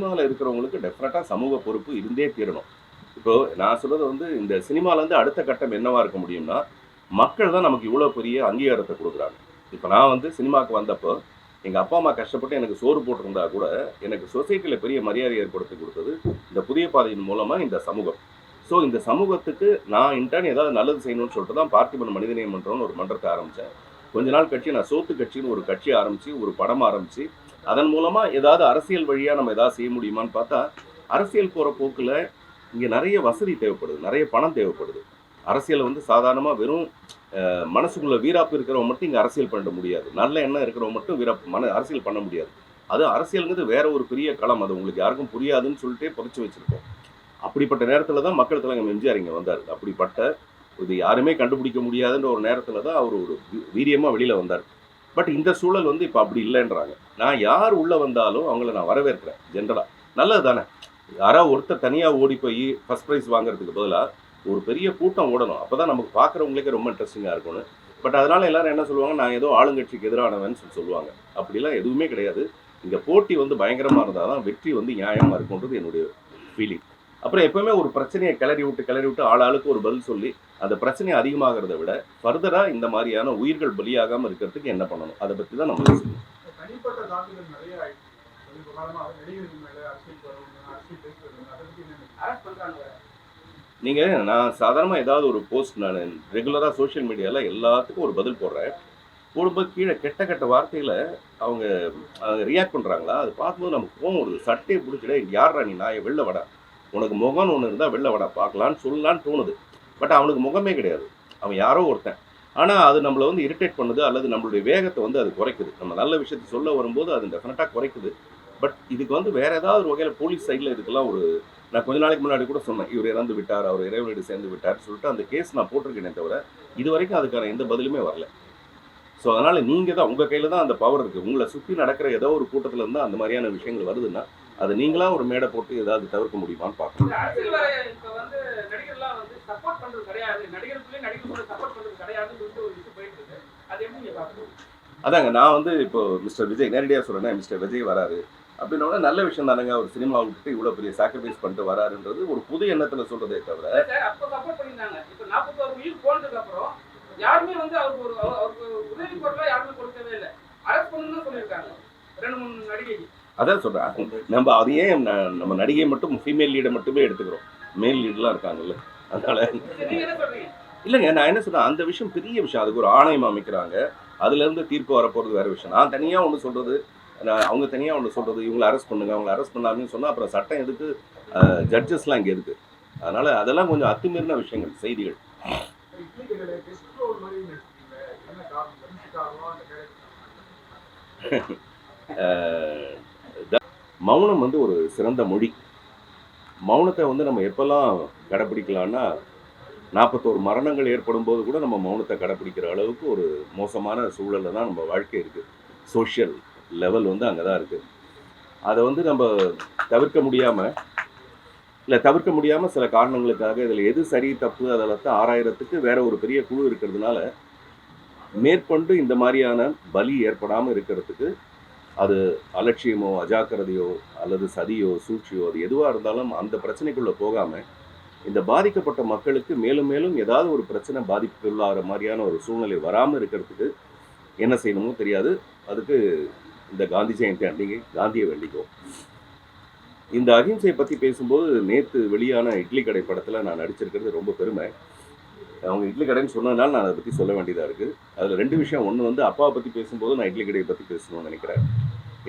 சினிமாவில் இருக்கிறவங்களுக்கு டெஃபினட்டாக சமூக பொறுப்பு இருந்தே தீரணும். இப்போ நான் சொல்றது வந்து இந்த சினிமாலேருந்து அடுத்த கட்டம் என்னவா இருக்க முடியும்னா, மக்கள் தான் நமக்கு இவ்வளோ பெரிய அங்கீகாரத்த குடுக்குறாங்க. இப்ப நான் வந்து சினிமாவுக்கு வந்தப்போ, எங்க அப்பா, அம்மா கஷ்டப்பட்டு எனக்கு சோறு போட்டிருந்தா கூட, எனக்கு சொசைட்டில பெரிய மரியாதை ஏற்படுத்தி குடுத்தது, இந்த புதிய பாதையின் மூலமா இந்த சமூகம். ஸோ இந்த சமூகத்துக்கு நான் இன்டர்ன் ஏதாவது நல்லது செய்யணும்னு சொல்லிட்டு தான் பார்த்திபன் மனிதநேய மன்றம்னு ஒரு மன்றத்த ஆரம்பிச்சேன். கொஞ்ச நாள் கழிச்சு நான் சோத்து கட்சின்னு ஒரு கட்சி ஆரம்பிச்சு, ஒரு படம் ஆரம்பிச்சு, அதன் மூலமா ஏதாவது அரசியல் வழியா நம்ம ஏதாவது செய்ய முடியுமான்னு பார்த்தா, அரசியல் போற போக்குல இங்க நெறைய வசதி தேவைப்படுது. நெறைய பணம் தேவைப்படுது. அரசியல் வந்து சாதாரணமா வெறும் மனசுக்குள்ள வீராப்பு இருக்கிறவன் மட்டும் இங்க அரசியல் பண்ண முடியாது. நல்ல எண்ணம் இருக்கிறவன் மட்டும் அரசியல் பண்ண முடியாது. அது அரசியல்ங்கிறது வேற ஒரு பெரிய களம். அது உங்களுக்கு யாருக்கும் புரியாதுன்னு சொல்லிட்டே புதைச்சு வச்சிருக்கோம். அப்படிப்பட்ட நேரத்துல தான் மக்கள் தலைவர் எம்ஜிஆர் இங்க வந்தாரு. அப்படிப்பட்ட இது யாருமே கண்டுபிடிக்க முடியாதுன்ற ஒரு நேரத்துல தான் அவர் ஒரு வீரியமா வெளியில வந்தார். பட் இந்த சூழல் வந்து இப்ப அப்படி இல்லைன்றாங்க. நான் யார் உள்ள வந்தாலும் அவங்கள நான் வரவேற்கிறேன் ஜென்ரலா. நல்லது தானே. யாராவது ஒருத்தர் தனியா ஓடி போய் ஃபர்ஸ்ட் பிரைஸ் வாங்குறதுக்கு பதிலா ஒரு பெரிய கூட்டம் ஓடணும். அப்பதான் நமக்கு பார்க்குறவங்களுக்கே ரொம்ப இன்ட்ரெஸ்டிங்கா இருக்கும்னு. பட் அதனால எல்லாரும் என்ன சொல்லுவாங்க, நான் ஏதோ ஆளுங்கட்சிக்கு எதிரானவன்னு சொல்லுவாங்க. அப்படிலாம் எதுவுமே கிடையாது. இங்க போட்டி வந்து பயங்கரமா இருந்தா தான் வெற்றி வந்து நியாயமா இருக்கும்ன்றது என்னுடைய ஃபீலிங். அப்புறம் எப்பவுமே ஒரு பிரச்சனையை கிளறி விட்டு ஆளாளுக்கு ஒரு பதில் சொல்லி அந்த பிரச்சனை அதிகமாகிறத விட ஃபர்தரா இந்த மாதிரியான உயிர்கள் பலியாகாம இருக்கிறதுக்கு என்ன பண்ணணும், அதை பத்தி தான் நம்ம யோசிக்கணும். தனிப்பட்ட தாக்குதல் நிறைய ஆயிடுச்சு. சமீப காலமா நடிகர்கள் மேல அரசியல் பேசுறது அதை பத்தி அரெஸ்ட் பண்றாங்க. நீங்க நான் சாதாரணமா ஏதாவது ஒரு போஸ்ட் நான் ரெகுலரா சோஷியல் மீடியால எல்லாத்துக்கும் ஒரு பதில் போடுறேன். போடும்போது கீழே கெட்ட கெட்ட வார்த்தையில அவங்க ரியாக்ட் பண்றாங்களா, அது பார்க்கும்போது நமக்கு கோவம் வருது. சட்டையை பிடிச்சிட யாரா நீ நாயை வெளில வாடா, உனக்கு முகம்னு ஒன்று இருந்தால் வெளில வாடா பார்க்கலான்னு சொல்லலான்னு தோணுது. பட் அவனுக்கு முகமே கிடையாது, அவன் யாரோ ஒருத்தன். ஆனால் அது நம்மளை வந்து இரிட்டேட் பண்ணுது, அல்லது நம்மளுடைய வேகத்தை வந்து அது குறைக்குது. நம்ம நல்ல விஷயத்தை சொல்ல வரும்போது அது டெஃபினட்டாக குறைக்குது. பட் இதுக்கு வந்து வேற ஏதாவது ஒரு வகையில் போலீஸ் சைடில் இதுக்கெல்லாம் ஒரு நான் கொஞ்ச நாளைக்கு முன்னாடி கூட சொன்னேன், இவர் இறந்து விட்டார், அவர் இறைவனோடு சேர்ந்து விட்டார் சொல்லிட்டு அந்த கேஸ் நான் போட்டிருக்கேனே தவிர இது வரைக்கும் அதுக்கான எந்த பதிலுமே வரல. ஸோ அதனால் நீங்கள் தான் உங்கள் கையில் தான் அந்த பவர் இருக்குது. உங்களை சுற்றி நடக்கிற ஏதோ ஒரு கூட்டத்தில் இருந்தால் அந்த மாதிரியான விஷயங்கள் வருதுன்னா அதை நீங்களா ஒரு மேடை போட்டு ஏதாவது தவிர்க்க முடியுமான்னு பார்க்கணும். அதாங்க நான் வந்து இப்போ மிஸ்டர் விஜய் நேரடியாக சொல்கிறேன்னா, மிஸ்டர் விஜய் வராரு அப்படின்னா நல்ல விஷயம் தானங்க. ஒரு சினிமா விட்டு இவ்வளோ பெரிய சாக்ரிஃபைஸ் பண்ணிட்டு வராருன்றது ஒரு புது எண்ணத்தில் சொல்கிறதே தவிர யாருமே வந்து அவருக்கு உதவி பொருளா யாருமே கொடுக்கவே இல்லை. அரெஸ்ட் பண்ணணும்னு சொல்லியிருக்காங்க 2-3 நடிகைக்கு. அதான் சொல்கிறேன், நம்ம அதையே நம்ம நடிகை மட்டும் ஃபீமேல் லீடை மட்டுமே எடுத்துக்கிறோம். மேல் லீடெலாம் இருக்காங்கல்ல, அதனால இல்லைங்க. நான் என்ன சொல்கிறேன், அந்த விஷயம் பெரிய விஷயம். அதுக்கு ஒரு ஆணையம் அமைக்கிறாங்க, அதுலேருந்து தீர்ப்பு வரப்போகிறது வேறு விஷயம். நான் தனியாக ஒன்று சொல்கிறது, அவங்க தனியாக ஒன்று சொல்கிறது, இவங்களை அரெஸ்ட் பண்ணுங்க, அவங்களை அரெஸ்ட் பண்ணாங்கன்னு சொன்னால் அப்புறம் சட்டம் எதுக்கு, ஜட்ஜஸ்லாம் இங்கே இருக்குது. அதனால் அதெல்லாம் கொஞ்சம் அத்துமீறின விஷயங்கள், செய்திகள். மௌனம் வந்து ஒரு சிறந்த மொழி. மௌனத்தை வந்து நம்ம எப்பெல்லாம் கடைப்பிடிக்கலாம்னா, 41 மரணங்கள் ஏற்படும் போது கூட நம்ம மௌனத்தை கடைப்பிடிக்கிற அளவுக்கு ஒரு மோசமான சூழலில் தான் நம்ம வாழ்க்கை இருக்குது. சோஷியல் லெவல் வந்து அங்கே தான் இருக்குது. அதை வந்து நம்ம தவிர்க்க முடியாமல் சில காரணங்களுக்காக இதில் எது சரி தப்பு அதில் ஆராயறதுக்கு வேற ஒரு பெரிய குழு இருக்கிறதுனால மேற்கொண்டு இந்த மாதிரியான பலி ஏற்படாமல் இருக்கிறதுக்கு அது அலட்சியமோ அஜாக்கிரதையோ அல்லது சதியோ சூழ்ச்சியோ அது எதுவாக இருந்தாலும் அந்த பிரச்சனைக்குள்ளே போகாமல் இந்த பாதிக்கப்பட்ட மக்களுக்கு மேலும் மேலும் ஏதாவது ஒரு பிரச்சனை பாதிப்புள்ளாகிற மாதிரியான ஒரு சூழ்நிலை வராமல் இருக்கிறதுக்கு என்ன செய்யணுமோ தெரியாது. அதுக்கு இந்த காந்தி ஜெயந்தி அன்றைக்கி காந்தியை வேண்டிக்குவோம். இந்த அகிம்சையை பற்றி பேசும்போது நேற்று வெளியான இட்லி கடை படத்தில் நான் நடிச்சிருக்கிறது ரொம்ப பெருமை. அவங்க இட்லி கடைன்னு சொன்னதுனால நான் அதை பற்றி சொல்ல வேண்டியதாக இருக்குது. அதில் 2 விஷயம். ஒன்று வந்து அப்பாவை பற்றி பேசும்போது நான் இட்லி கடையை பற்றி பேசணும்னு நினைக்கிறேன்.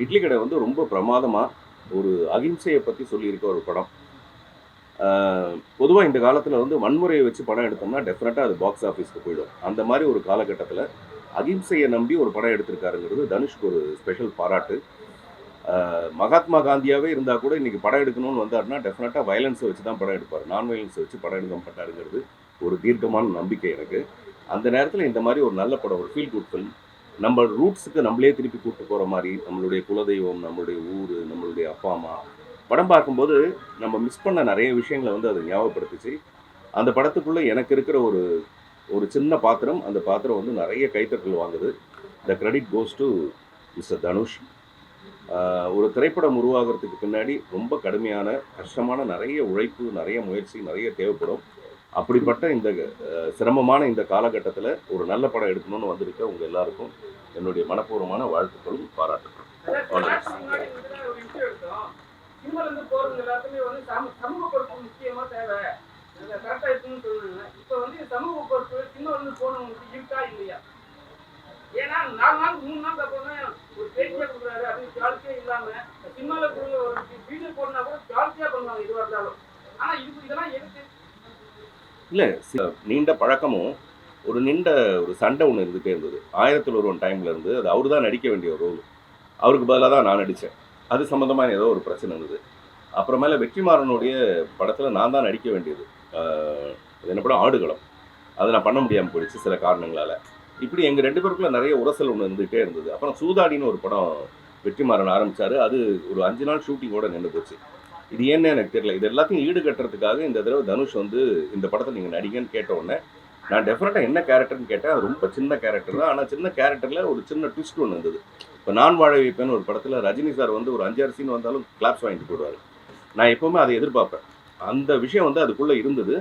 இட்லி கடை வந்து ரொம்ப பிரமாதமாக ஒரு அகிம்சையை பற்றி சொல்லியிருக்க ஒரு படம். பொதுவாக இந்த காலத்தில் வந்து வன்முறையை வச்சு படம் எடுத்தோம்னா டெஃபினட்டாக அது பாக்ஸ் ஆஃபீஸ்க்கு போயிடும். அந்த மாதிரி ஒரு காலகட்டத்தில் அகிம்சையை நம்பி ஒரு படம் எடுத்திருக்காருங்கிறது தனுஷ்க்கு ஒரு ஸ்பெஷல் பாராட்டு. மகாத்மா காந்தியாகவே இருந்தால் கூட இன்றைக்கி படம் எடுக்கணும்னு வந்தாருன்னா டெஃபினட்டாக வயலன்ஸை வச்சு தான் படம் எடுப்பார். நான் வயலன்ஸை வச்சு படம் எடுக்க மாட்டாருங்கிறது ஒரு தீர்க்கமான நம்பிக்கை எனக்கு. அந்த நேரத்தில் இந்த மாதிரி ஒரு நல்ல படம், ஒரு ஃபீல் குட் ஃபில்ம், நம்ம ரூட்ஸுக்கு நம்மளே திருப்பி கூப்பிட்டு போகிற மாதிரி, நம்மளுடைய குலதெய்வம், நம்மளுடைய ஊர், நம்மளுடைய அப்பா அம்மா படம் பார்க்கும்போது நம்ம மிஸ் பண்ண நிறைய விஷயங்களை வந்து அது ஞாபகப்படுத்துச்சு. அந்த படத்துக்குள்ளே எனக்கு இருக்கிற ஒரு சின்ன பாத்திரம், அந்த பாத்திரம் வந்து நிறைய கைத்தட்டல் வாங்குது. The credit goes to mister Dhanush. ஒரு திரைப்படம் உருவாகிறதுக்கு பின்னாடி ரொம்ப கடுமையான கஷ்டமான நிறைய உழைப்பு, நிறைய முயற்சி, நிறைய தேவைப்படும். அப்படிப்பட்ட இந்த சிரமமான இந்த காலகட்டத்தில் ஒரு நல்ல படம் எடுக்கணும்னு வந்திருக்க உங்கள் எல்லாருக்கும் என்னுடைய மனப்பூர்வமான வாழ்த்துக்களும் பாராட்டுக்களும். முன்னாடி வந்து ஒரு இன்டர்வியூ எடுத்தோம். சினிமால இருந்து போறவங்க எல்லாத்துக்குமே வந்து சமூக பொறுப்பு முக்கியமா தேவை. கரெக்டா இருக்குன்னு சொல்லுங்க. இப்ப வந்து சமூக பொறுப்பு சினிமால இருந்து போனவங்களுக்கு இருக்கா இல்லையா? ஏன்னா 4 நாள் 3 நாள் அப்புறம் ஒரு பேட்டியா கொடுக்குறாரு. அது குவாலிட்டியே இல்லாம சினிமால இருக்கிற ஒரு வீடியோ போடனா கூட குவாலிட்டியா பண்ணுவாங்க எதுவா இருந்தாலும். ஆனா இதெல்லாம் எதுக்கு? இல்லை, நீண்ட பழக்கமும் ஒரு ஒரு சண்டை ஒன்று இருந்துகிட்டே இருந்தது. 1001 டைம்ல இருந்து அது அவர் தான் நடிக்க வேண்டிய ஒரு ரோல். அவருக்கு பதிலாக தான் நான் நடித்தேன். அது சம்மந்தமாக ஏதோ ஒரு பிரச்சனை இருந்தது. அப்புறமேல வெற்றிமாறனுடைய படத்தில் நான் தான் நடிக்க வேண்டியது. அது என்ன படம், ஆடுகளம். அதை நான் பண்ண முடியாமல் போயிடுச்சு சில காரணங்களால். இப்படி எங்கள் 2 பேருக்குள்ள நிறைய உரசல் ஒன்று இருந்துகிட்டே இருந்தது. அப்புறம் சூதாடின்னு ஒரு படம் வெற்றிமாறன் ஆரம்பித்தார். அது ஒரு 5 நாள் ஷூட்டிங்கோடு நின்று போச்சு. இது ஏன்னு எனக்கு தெரியல. இது எல்லாத்தையும் ஈடுகட்டுறதுக்காக இந்த தடவை தனுஷ் வந்து இந்த படத்தை நீங்கள் நடிகன்னு கேட்ட உடனே நான் டெஃபினட்டாக என்ன கேரக்டர்னு கேட்டேன். அது ரொம்ப சின்ன கேரக்டர் தான். ஆனால் சின்ன கேரக்டரில் ஒரு சின்ன ட்விஸ்ட் ஒன்று இருந்தது. இப்போ நான் வாழ வைப்பேன்னு ஒரு படத்தில் ரஜினி சார் வந்து ஒரு 5-6 சீன் வந்தாலும் கிளாப்ஸ் வாங்கிட்டு போடுவார். நான் எப்போவுமே அதை எதிர்பார்ப்பேன். அந்த விஷயம் வந்து அதுக்குள்ளே இருந்தது.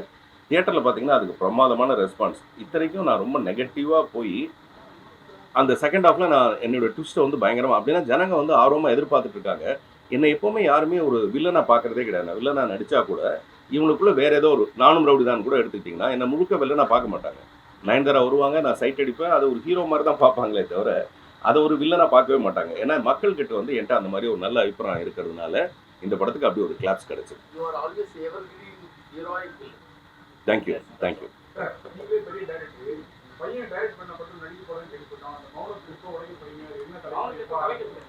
தியேட்டரில் பார்த்தீங்கன்னா அதுக்கு பிரமாதமான ரெஸ்பான்ஸ். இத்தனைக்கும் நான் ரொம்ப நெகட்டிவாக போய் அந்த செகண்ட் ஹாஃபில் நான் என்னோடய ட்விஸ்ட்டை வந்து பயங்கரமாக அப்படின்னா ஜனங்க வந்து ஆர்வமாக எதிர்பார்த்துட்டு இருக்காங்க. என்னை எப்போவுமே யாருமே ஒரு வில்லனாக பார்க்குறதே கிடையாது. நான் வில்லனாக நடித்தா கூட இவங்களுக்குள்ளே வேறு ஏதோ ஒரு நானும் ரவுடி தான் கூட எடுத்துக்கிட்டிங்கன்னா என்னை முழுக்க வில்லனாக பார்க்க மாட்டாங்க. நயன்தாரா வருவாங்க, நான் சைட் அடிப்பேன், அதை ஒரு ஹீரோ மாதிரி தான் பார்ப்பாங்களே தவிர அதை ஒரு வில்லனாக பார்க்கவே மாட்டாங்க. ஏன்னா மக்கள்கிட்ட வந்து என்கிட்ட அந்த மாதிரி ஒரு நல்ல அபிப்பிராயம் இருக்கிறதுனால இந்த படத்துக்கு அப்படி ஒரு கிளாப்ஸ் கிடைச்சிது. தேங்க்யூ. நீங்களே பெரிய டைரக்டர், பையன் டைரக்ட் பண்ண படம் நடிக்க போறேன்னு கேள்விப்பட்டோம். அந்த மௌனத்துக்கு இப்போ உடைக்க போறீங்க, என்ன தலைப்பு?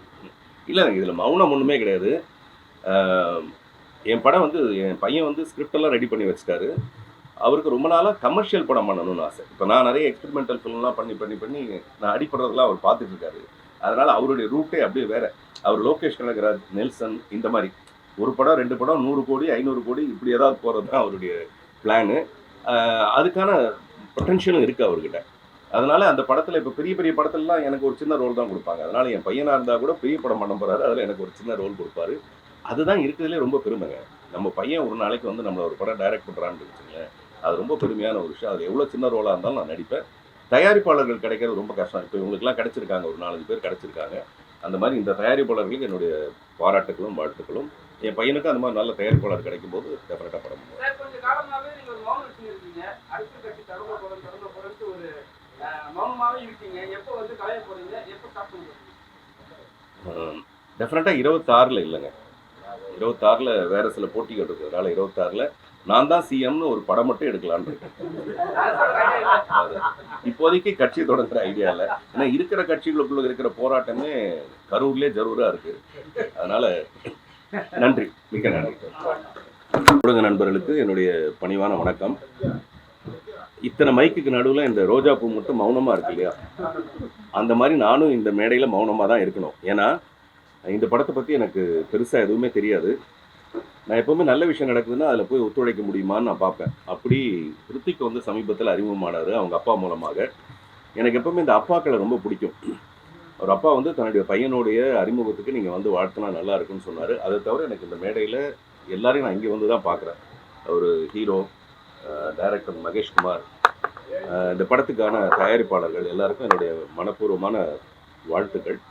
இல்லை, இதில் மௌனம் ஒன்றுமே கிடையாது. என் படம் வந்து என் பையன் வந்து ஸ்கிரிப்டெல்லாம் ரெடி பண்ணி வச்சுட்டாரு. அவருக்கு ரொம்ப நாளாக கமர்ஷியல் படம் பண்ணணும்னு ஆசை. இப்போ நான் நிறைய எக்ஸ்பெரிமெண்டல் ஃபிலிம்லாம் பண்ணி நான் அடிப்படுறதெல்லாம் அவர் பார்த்துட்டு இருக்காரு. அதனால் அவருடைய ரூட்டே அப்படியே வேறு. அவர் லோகேஷ் கனகராஜ், நெல்சன் இந்த மாதிரி ஒரு படம் 2 படம் 100 கோடி 500 கோடி இப்படி ஏதாவது போகிறது தான் அவருடைய பிளானு. அதுக்கான பொட்டென்ஷியலும் இருக்குது அவர்கிட்ட. அதனால் அந்த படத்தில் இப்போ பெரிய பெரிய படத்துலலாம் எனக்கு ஒரு சின்ன ரோல் தான் கொடுப்பாங்க. அதனால் என் பையனாக இருந்தால் கூட பெரிய படம் பண்ண போகிறாரு, அதில் எனக்கு ஒரு சின்ன ரோல் கொடுப்பாரு. அதுதான் இருக்கிறதுலே ரொம்ப பெருமைங்க. நம்ம பையன் ஒரு நாளைக்கு வந்து நம்மளை ஒரு படம் டைரக்ட் பண்ணுறான்னு வச்சுங்களேன், அது ரொம்ப பெருமையான ஒரு விஷயம். அதில் எவ்வளோ சின்ன ரோலாக இருந்தாலும் நான் நடிப்பேன். தயாரிப்பாளர்கள் கிடைக்கிறது ரொம்ப கஷ்டம். இப்போ இவங்களுக்குலாம் கிடச்சிருக்காங்க, ஒரு 4-5 பேர் கிடச்சிருக்காங்க. அந்த மாதிரி இந்த தயாரிப்பாளர்களுக்கு என்னுடைய பாராட்டுகளும் வாழ்த்துக்களும். என் பையனுக்கு அந்த மாதிரி நல்ல தயாரிப்பாளர் கிடைக்கும் போது டெஃபினட்டாக படம் பண்ணுவேன். சார், கொஞ்ச காலமாவே நீங்க ஒரு மௌனம் வச்சுருக்கீங்க. அடுத்த கட்சி தொடங்க போறேன்ட்டு ஒரு மௌனமாவே இருக்கீங்க. எப்போ வந்து கலைய போறீங்க? எப்போ ஸ்டார்ட் பண்ணுவீங்க? டெஃபினட்டாக 26ல் இல்லைங்க. 26ல் வேறு சில போட்டிகள் இருக்கிறதுனால 26ல் நான் தான் சிஎம்னு ஒரு படம் மட்டும் எடுக்கலான்னு இருக்கேன். அது இப்போதைக்கு கட்சி தொடங்குற ஐடியா இல்லை. ஏன்னா இருக்கிற கட்சிகளுக்குள்ள இருக்கிற போராட்டமே கரூர்லேயே ஜரூராக இருக்குது. அதனால் நன்றி, மிக்க நன்றி. ஊடக நண்பர்களுக்கு என்னுடைய பணிவான வணக்கம். இத்தனை மைக்குக்கு நடுவில் இந்த ரோஜா பூ மட்டும் மௌனமாக இருக்கு இல்லையா, அந்த மாதிரி நானும் இந்த மேடையில் மௌனமாக தான் இருக்கணும். ஏன்னா இந்த படத்தை பற்றி எனக்கு பெருசாக எதுவுமே தெரியாது. நான் எப்போவுமே நல்ல விஷயம் நடக்குதுன்னா அதில் போய் ஒத்துழைக்க முடியுமான்னு நான் பார்ப்பேன். அப்படி ரித்திக் வந்து சமீபத்தில் அறிமுகமானார் அவங்க அப்பா மூலமாக. எனக்கு எப்போவுமே இந்த அப்பாக்களை ரொம்ப பிடிக்கும். அவர் அப்பா வந்து தன்னுடைய பையனுடைய அறிமுகத்துக்கு நீங்கள் வந்து வாழ்த்தினா நல்லா இருக்குன்னு சொன்னார். அதை தவிர எனக்கு இந்த மேடையில் எல்லாரையும் நான் இங்கே வந்து தான் பார்க்குறேன். ஒரு ஹீரோ, டைரக்டர் மகேஷ்குமார், இந்த படத்துக்கான தயாரிப்பாளர்கள் எல்லாருக்கும் என்னுடைய மனப்பூர்வமான வாழ்த்துக்கள்.